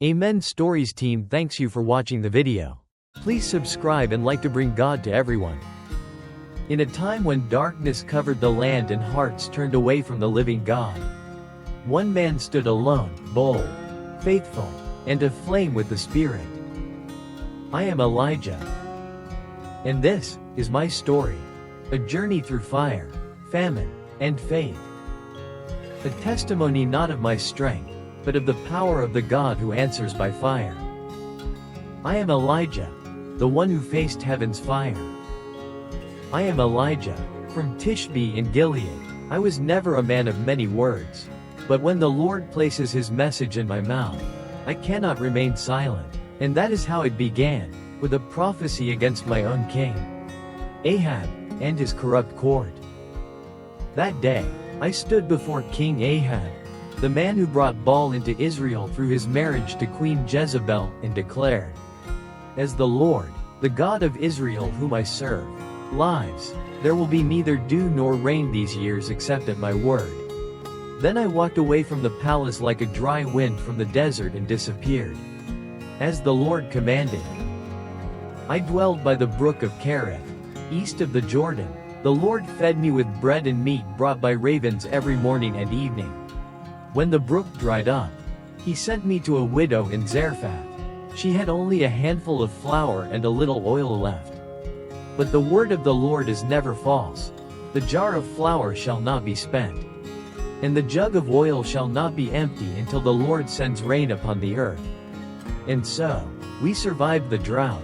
Amen Stories team thanks you for watching the video. Please subscribe and like to bring God to everyone. In a time when darkness covered the land and hearts turned away from the living God, one man stood alone, bold, faithful, and aflame with the Spirit. I am Elijah. And this is my story. A journey through fire, famine, and faith. A testimony not of my strength, but of the power of the God who answers by fire. I am Elijah, the one who faced heaven's fire. I am Elijah, from Tishbe in Gilead. I was never a man of many words, but when the Lord places his message in my mouth, I cannot remain silent. And that is how it began, with a prophecy against my own king, Ahab, and his corrupt court. That day, I stood before King Ahab, the man who brought Baal into Israel through his marriage to Queen Jezebel, and declared, "As the Lord, the God of Israel whom I serve, lives, there will be neither dew nor rain these years except at my word." Then I walked away from the palace like a dry wind from the desert and disappeared, as the Lord commanded. I dwelled by the brook of Charyot, east of the Jordan. The Lord fed me with bread and meat brought by ravens every morning and evening. When the brook dried up, he sent me to a widow in Zarephath. She had only a handful of flour and a little oil left. But the word of the Lord is never false. The jar of flour shall not be spent, and the jug of oil shall not be empty until the Lord sends rain upon the earth. And so, we survived the drought.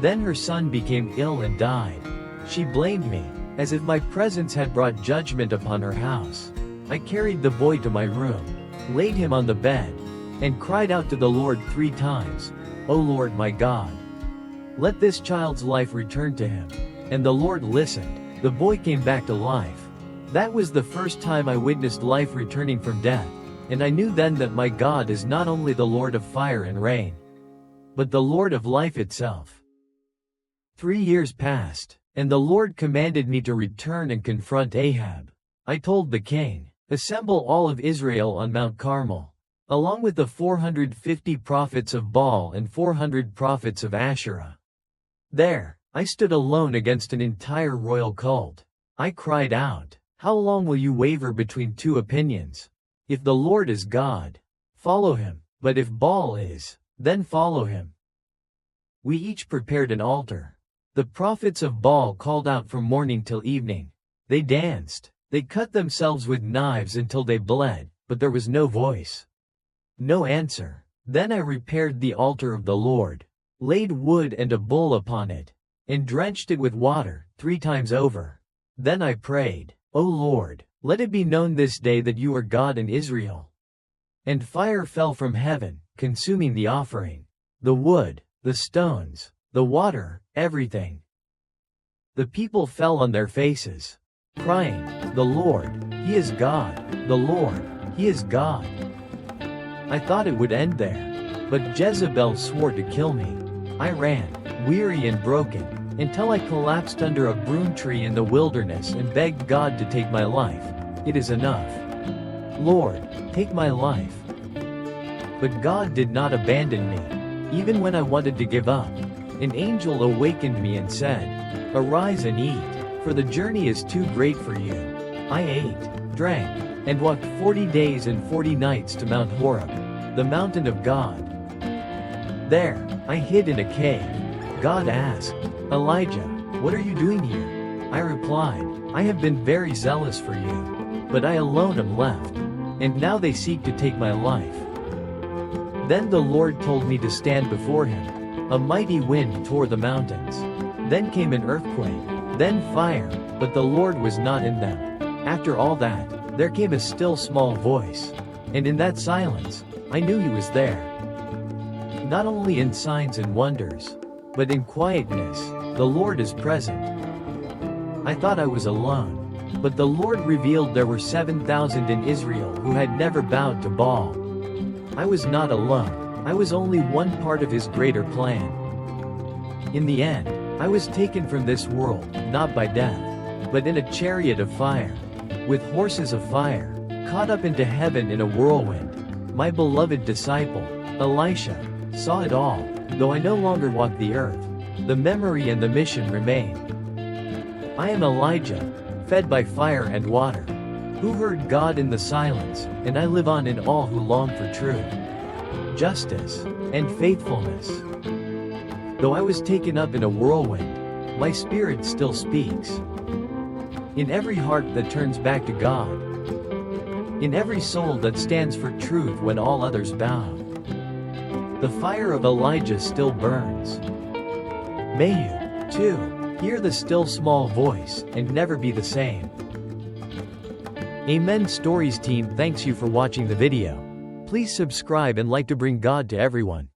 Then her son became ill and died. She blamed me, as if my presence had brought judgment upon her house. I carried the boy to my room, laid him on the bed, and cried out to the Lord 3 times, "O Lord my God, let this child's life return to him." And the Lord listened. The boy came back to life. That was the first time I witnessed life returning from death, and I knew then that my God is not only the Lord of fire and rain, but the Lord of life itself. 3 years passed, and the Lord commanded me to return and confront Ahab. I told the king, "Assemble all of Israel on Mount Carmel, along with the 450 prophets of Baal and 400 prophets of Asherah." There, I stood alone against an entire royal cult. I cried out, "How long will you waver between 2 opinions? If the Lord is God, follow him, but if Baal is, then follow him." We each prepared an altar. The prophets of Baal called out from morning till evening. They danced. They cut themselves with knives until they bled, but there was no voice, no answer. Then I repaired the altar of the Lord, laid wood and a bull upon it, and drenched it with water 3 times over. Then I prayed, "O Lord, let it be known this day that you are God in Israel." And fire fell from heaven, consuming the offering, the wood, the stones, the water, everything. The people fell on their faces, crying, "The Lord, He is God, the Lord, He is God." I thought it would end there, but Jezebel swore to kill me. I ran, weary and broken, until I collapsed under a broom tree in the wilderness and begged God to take my life. "It is enough. Lord, take my life." But God did not abandon me. Even when I wanted to give up, an angel awakened me and said, "Arise and eat, for the journey is too great for you." I ate, drank, and walked 40 days and 40 nights to Mount Horeb, the mountain of God. There, I hid in a cave. God asked, "Elijah, what are you doing here?" I replied, "I have been very zealous for you, but I alone am left, and now they seek to take my life." Then the Lord told me to stand before him. A mighty wind tore the mountains. Then came an earthquake, then fire, but the Lord was not in them. After all that, there came a still small voice, and in that silence, I knew he was there. Not only in signs and wonders, but in quietness, the Lord is present. I thought I was alone, but the Lord revealed there were 7,000 in Israel who had never bowed to Baal. I was not alone. I was only one part of his greater plan. In the end, I was taken from this world, not by death, but in a chariot of fire, with horses of fire, caught up into heaven in a whirlwind. My beloved disciple, Elisha, saw it all. Though I no longer walk the earth, the memory and the mission remain. I am Elijah, fed by fire and water, who heard God in the silence, and I live on in all who long for truth, justice, and faithfulness. Though I was taken up in a whirlwind, my spirit still speaks. In every heart that turns back to God, in every soul that stands for truth when all others bow, the fire of Elijah still burns. May you, too, hear the still small voice, and never be the same. Amen. Stories team thanks you for watching the video. Please subscribe and like to bring God to everyone.